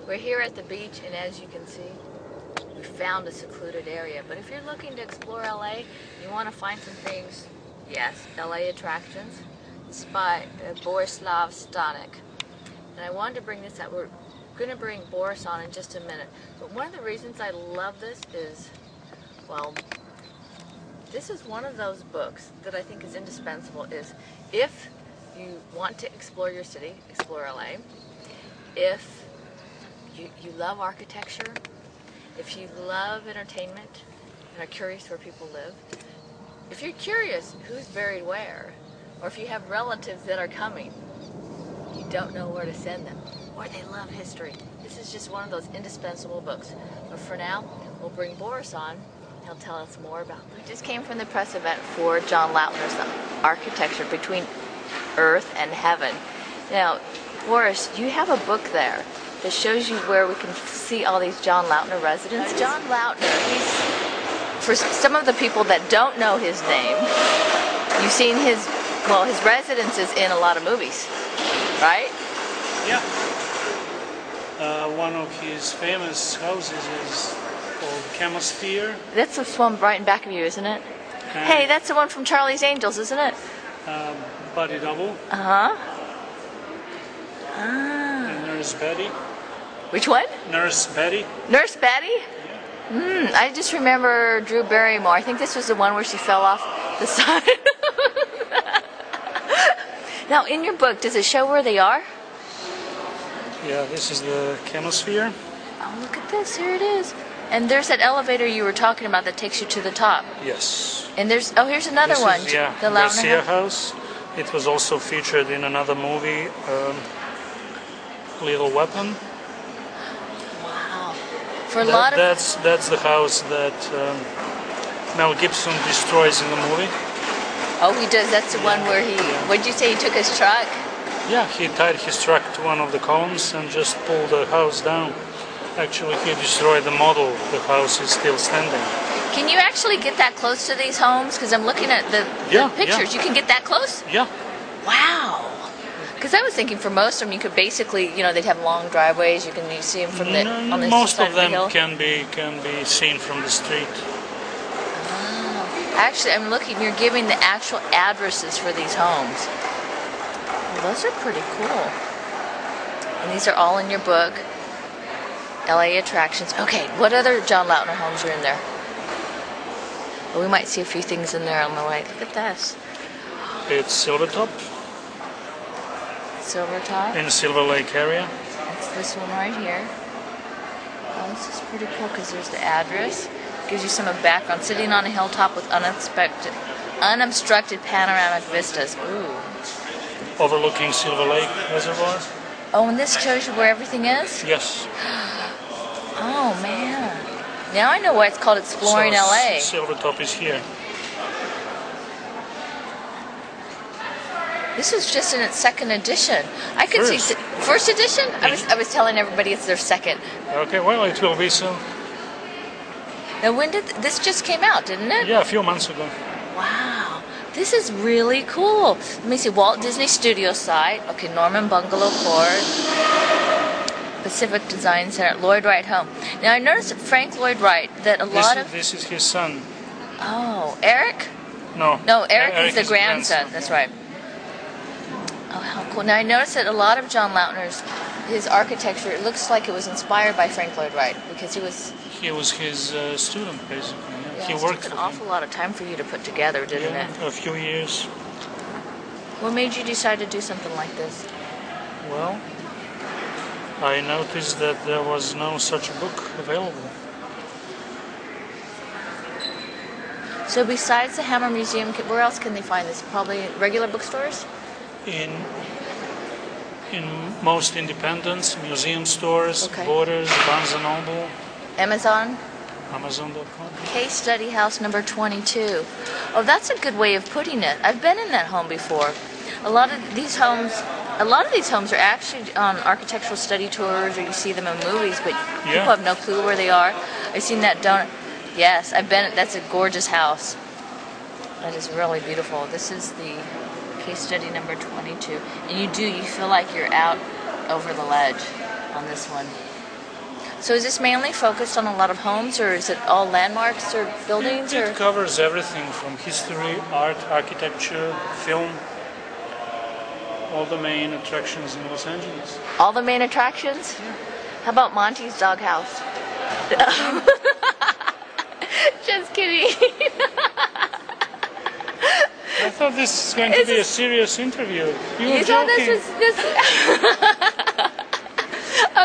We're here at the beach, and as you can see, we found a secluded area. But if you're looking to explore LA, you want to find some things, yes, LA attractions. It's by Borislav Stanek. And I wanted to bring this up. We're going to bring Boris on in just a minute. But one of the reasons I love this is, well, this is one of those books that I think is indispensable. Is if you want to explore your city, explore LA. If you love architecture, if you love entertainment and are curious where people live, if you're curious who's buried where, or if you have relatives that are coming, you don't know where to send them, or they love history, this is just one of those indispensable books. But for now, we'll bring Boris on. He'll tell us more about it. We just came from the press event for John Lautner's Architecture Between Earth and Heaven. Now, Boris, you have a book there that shows you where we can see all these John Lautner residences. John Lautner, for some of the people that don't know his name, you've seen his residences in a lot of movies, right? Yeah. One of his famous houses is called Chemosphere. That's the one right in back of you, isn't it? Hey, that's the one from Charlie's Angels, isn't it? Body Double. Uh-huh. And Nurse Betty. Which one? Nurse Betty. Nurse Betty? Yeah. I just remember Drew Barrymore. I think this was the one where she fell off the side. Now, in your book, does it show where they are? Yeah, this is the Chemosphere. Oh, look at this. Here it is. And there's that elevator you were talking about that takes you to the top. Yes. And there's, oh, here's another one. Yeah, the Garcia House. It was also featured in another movie, Little Weapon. Wow. For a lot of... That's the house that Mel Gibson destroys in the movie. Oh, he does. That's the one where he... What did you say? He took his truck? Yeah, he tied his truck to one of the columns and just pulled the house down. Actually, he destroyed the model. The house is still standing. Can you actually get that close to these homes? Because I'm looking at the pictures. Yeah. You can get that close? Yeah. Wow. Because I was thinking for most of them, you could basically, they'd have long driveways. You see them from on the most side of them the hill. can be seen from the street. Oh. Actually, I'm looking. You're giving the actual addresses for these homes. Well, those are pretty cool. And these are all in your book. LA attractions. Okay, what other John Lautner homes are in there? Well, we might see a few things in there on the way. Look at this. It's Silvertop. Silvertop? In the Silver Lake area. That's this one right here. Oh, this is pretty cool because there's the address. Gives you some of background. Sitting on a hilltop with unobstructed panoramic vistas. Ooh. Overlooking Silver Lake Reservoir. Oh, and this shows you where everything is? Yes. Oh, man. Now I know why it's called Exploring LA. Silvertop is here. This was just in its second edition. I could see first edition. I was telling everybody it's their second. Okay, well it will be soon. Now when did this just came out? Didn't it? Yeah, a few months ago. Wow, this is really cool. Let me see. Walt Disney Studio site. Okay, Norman Bungalow Court. Pacific Design Center, Lloyd Wright Home. Now I noticed at Frank Lloyd Wright that this is his son. Oh, Eric? No. No, Eric is the grandson. That's right. Oh, how cool. Now I noticed that a lot of John Lautner's, his architecture, it looks like it was inspired by Frank Lloyd Wright because he was his student basically. Yeah, he it worked took an awful lot of time for you to put together, didn't it? A few years. What made you decide to do something like this? Well, I noticed that there was no such book available. So besides the Hammer Museum, where else can they find this? Probably regular bookstores? In most independents, museum stores, Borders, Barnes & Noble. Amazon? Amazon.com. Case Study House number 22. Oh, that's a good way of putting it. I've been in that home before. A lot of these homes are actually on architectural study tours, or you see them in movies, but people have no clue where they are. I've seen that donut. Yes, I've been. That's a gorgeous house. That is really beautiful. This is the case study number 22, and you feel like you're out over the ledge on this one. So is this mainly focused on a lot of homes, or is it all landmarks or buildings? Or It covers everything from history, art, architecture, film, all the main attractions in Los Angeles. all the main attractions? How about Monty's Doghouse? Just kidding. I thought this was going to be a serious interview. You were You thought joking. this was this?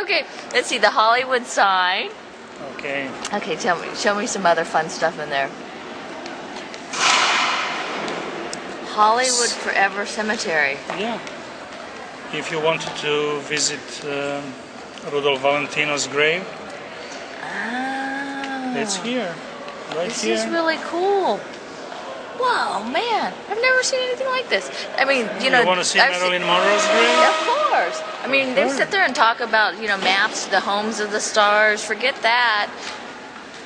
Okay, let's see the Hollywood sign. Okay. Okay, show me some other fun stuff in there. Hollywood Forever Cemetery. Yeah. If you wanted to visit Rudolph Valentino's grave, it's here, right This here. is really cool. Whoa, man! I've never seen anything like this. I mean, you know, You want to see I've Marilyn Monroe's grave? Of course. I mean, they course. sit there and talk about, you know, maps to the homes of the stars. Forget that.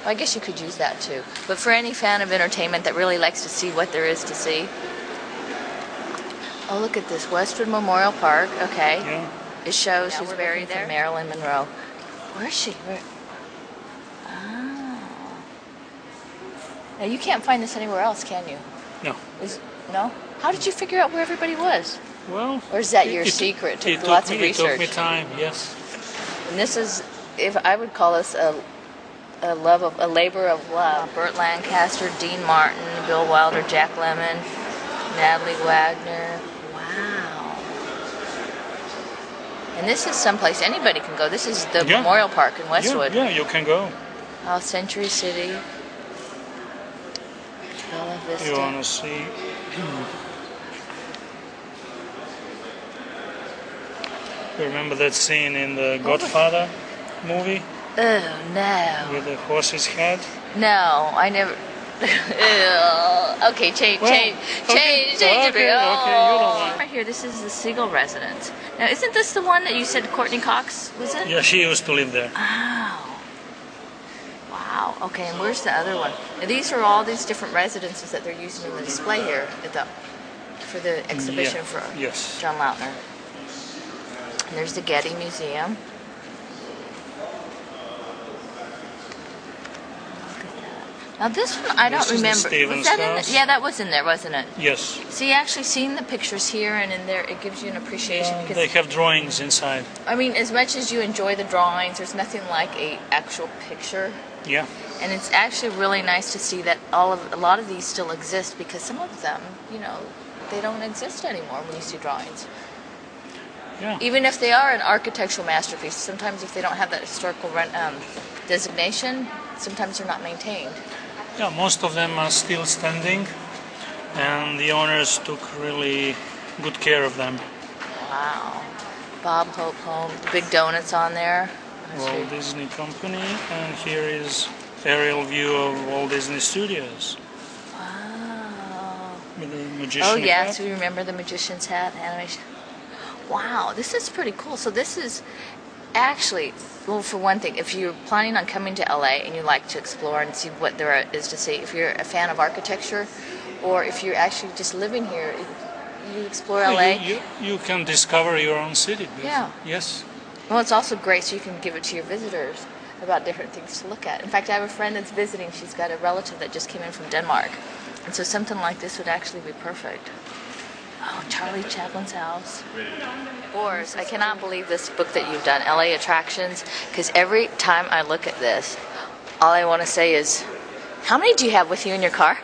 Well, I guess you could use that too. But for any fan of entertainment that really likes to see what there is to see. Oh, look at this. Westwood Memorial Park. Okay. Yeah. It shows who's buried there. Marilyn Monroe. Where is she? Where? Oh. Now, you can't find this anywhere else, can you? No. No? How did you figure out where everybody was? Well. Or is that your secret? Took It lots took of me, It took research. me time. Yes. And this is, if I would call this a labor of love. Burt Lancaster, Dean Martin, Bill Wilder, Jack Lemmon, Natalie Wagner. Wow. And this is someplace anybody can go. This is the Yeah. Memorial Park in Westwood. Yeah, you can go. Oh, Century City. Bella Vista. You want to see? You remember that scene in the Godfather movie Oh no. with the horse's head? No, I never. Ew. Okay, change Okay, it. okay, you don't want- Right here, this is the Siegel residence. Now, isn't this the one that you said Courtney Cox was in? Yeah, she used to live there. Oh. Wow. Okay, and where's the other one? Now, these are all these different residences that they're using in the display here for the exhibition Yeah, for yes. John Lautner. And there's the Getty Museum. Now this one I don't This is the remember. Stevens Was that in house. yeah, that was in there, wasn't it? Yes. See, actually seeing the pictures here and in there, it gives you an appreciation because They have drawings inside. I mean, as much as you enjoy the drawings, there's nothing like a actual picture. Yeah. And it's actually really nice to see that a lot of these still exist because some of them, you know, they don't exist anymore when you see drawings. Yeah. Even if they are an architectural masterpiece, sometimes if they don't have that historical designation, sometimes they're not maintained. Yeah, most of them are still standing, and the owners took really good care of them. Wow. Bob Hope Home, the big donuts on there. Walt Disney Company, and here is aerial view of Walt Disney Studios Wow. with the magician. Oh yes, hat. we remember the magician's hat animation. Wow, this is pretty cool. So this is actually, well, for one thing, if you're planning on coming to LA and you like to explore and see what there is to see, if you're a fan of architecture, or if you're actually just living here, you explore LA. You can discover your own city. Yeah. Yes. Well, it's also great so you can give it to your visitors about different things to look at. In fact, I have a friend that's visiting. She's got a relative that just came in from Denmark. And so something like this would actually be perfect. Oh, Charlie Chaplin's house. Boris, I cannot believe this book that you've done, LA Attractions, because every time I look at this, all I want to say is, how many do you have with you in your car?